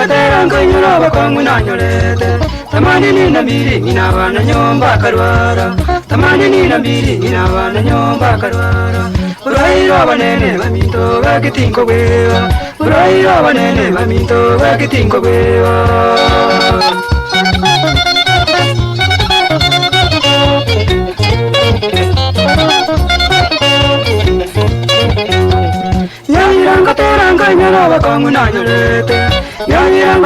terang kanyura bakanguna nyolete tamani ni nabiri minaba na nyomba karwara tamani ni nabiri minaba na nyomba karwara uraira banene baminto bakitinko bewa uraira banene baminto bakitinko bewa terang kanyura bakanguna nyolete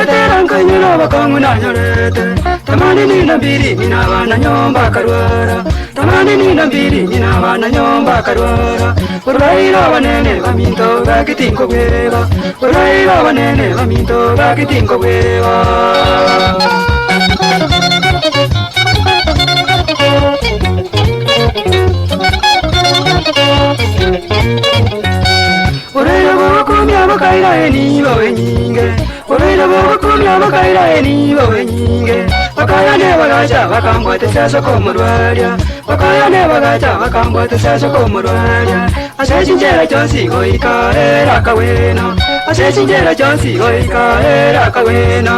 terang kanyura bakanguna nyolete tamani ni nabiri minaba na nyomba karwara tamani ni nabiri minaba na nyomba karwara uraira banene baminto bakitinko bewa uraira banene baminto bakitinko bewa Bakaira eni bawenyinge Oreira bakumya bakaira eni bawenyinge Bakaya ne bagacha bakambwate sasa komurwarya Bakaya ne bagacha bakambwate sasa komurwarya Asechinjera chonsi goika era kawena Asechinjera chonsi goika era kawena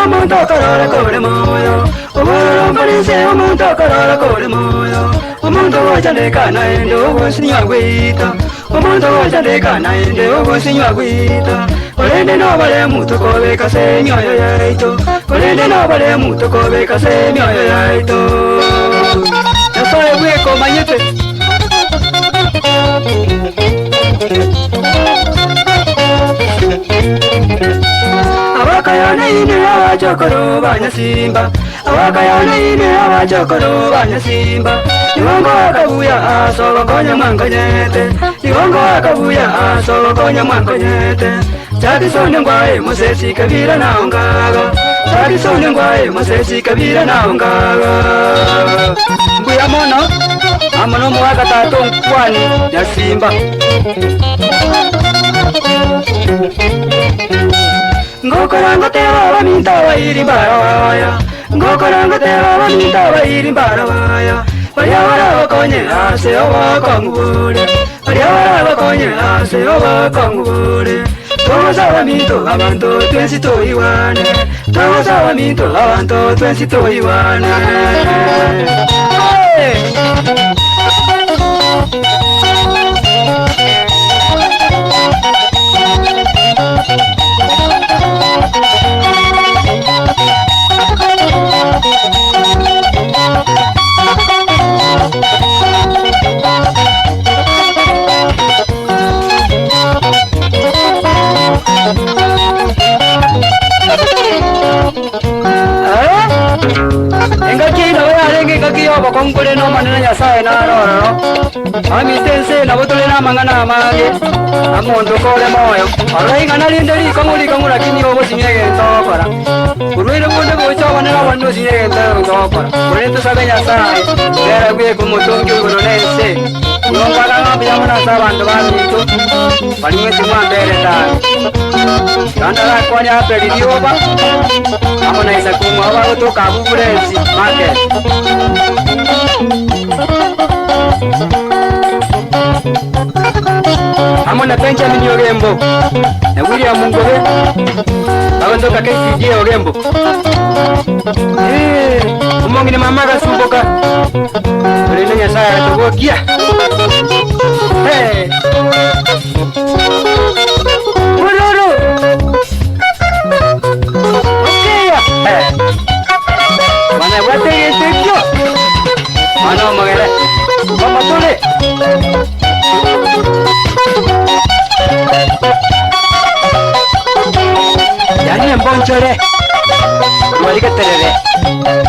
Omonto karara kore moyo Omonto parece omonto karara kore moyo Omonto wajane kana ende obo sinya gwita Omonto wajane kana ende obo sinya gwita Kolende no bale muto kobe kase myoyo yaito Kolende no bale muto kobe kase myoyo yaito Nasaye weko manyete Awakayana ine awachokoro banyasimba Awakayana ine awachokoro banyasimba Iwongo akabuya aso wakonya mwankonyete Iwongo akabuya aso wakonya mwankonyete Chaki sonde ngwae musesi kabira na ongaga Chaki sonde ngwae musesi kabira na ongaga Mbuya mono Amono mwaka tato mkwani nyasimba Ngokorango tewa waminta wa iri barawaya Ngokorango tewa waminta wa iri barawaya Variawara wakonye ase owa kongubule Variawara wakonye ase owa kongubule Togosa waminto abantu twensi toiwane Togosa waminto abantu twensi toiwane Kongkole no manana nyasaye na no ami tense na botole na mangana mage amondo kole moyo arai ngana linderi kamuli kamula kini obo sinyege to para urwele bonde bocha wanela wando sinyege to para urento sabe nyasaye era gwe kumotongi uno nense Ngongwala ngapi yamana sabando bamito Palimwe timambele tani Kandala kwanya apeli dioba Amona isa kumwa wako toka bubulezi market Amona Benjamin Ogembo Na William Mungobe Bagondoka KCJ Ogembo Umongi ni mamaga sumboka Ulele nyasaya togokia Hey Uluru Okay ya Hey Mana wate yesekyo Mana magere Mama tole Yani mbonchore Rualika terere